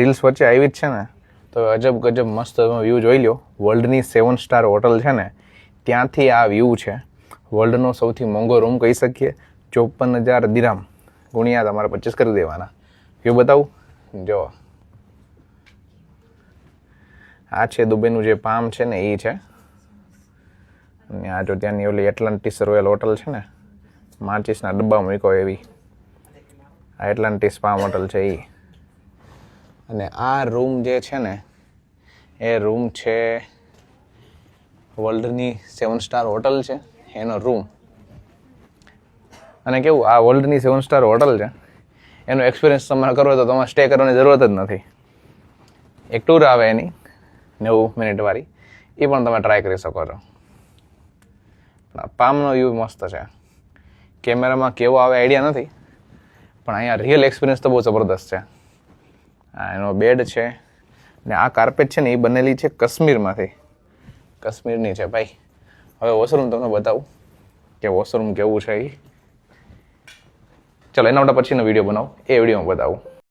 Reels વચ્ચે આવી જ છે ને, તો અજબ ગજબ મસ્ત વ્યૂ જોઈ લો. વર્લ્ડની 7 સ્ટાર હોટલ છે ને, ત્યાંથી આ વ્યૂ છે. વર્લ્ડનો સૌથી મોંઘો રૂમ કહી શકીએ. 54,000 દિરામ ગુણ્યા તમારે 25 કરી દેવાના. વ્યૂ બતાવું, જો આ છે દુબઈનું જે પામ છે ને એ છે. અને આ જો ત્યાંની ઓલી એટલાન્ટિસ રોયલ હોટલ છે ને, માચીસના ડબ્બા મૂકો એવી, આ એટલાન્ટિસ પામ હોટલ છે એ. અને આ રૂમ જે છે ને એ રૂમ છે વર્લ્ડની 7 સ્ટાર હોટલ છે એનો રૂમ. અને કેવું, આ વર્લ્ડની 7 સ્ટાર હોટલ છે એનો એક્સપિરિયન્સ તમારે કરવો તો તમારે સ્ટે કરવાની જરૂરત જ નથી. એક ટૂર આવે એની 90 મિનિટ વાળી, એ પણ તમે ટ્રાય કરી શકો છો. પામનો વ્યૂ મસ્ત છે. કેમેરામાં કેવો આવે આઈડિયા નથી, પણ અહીંયા રિયલ એક્સપિરિયન્સ તો બહુ જબરદસ્ત છે. આ એનો બેડ છે ને આ કાર્પેટ છે ને એ બનેલી છે કાશ્મીરમાંથી. કાશ્મીરની છે ભાઈ. હવે વોશરૂમ તમને બતાવું કે વોશરૂમ કેવું છે એ. ચલો એના માટે પછીનો વિડીયો બનાવું, એ વિડીયોમાં બતાવું.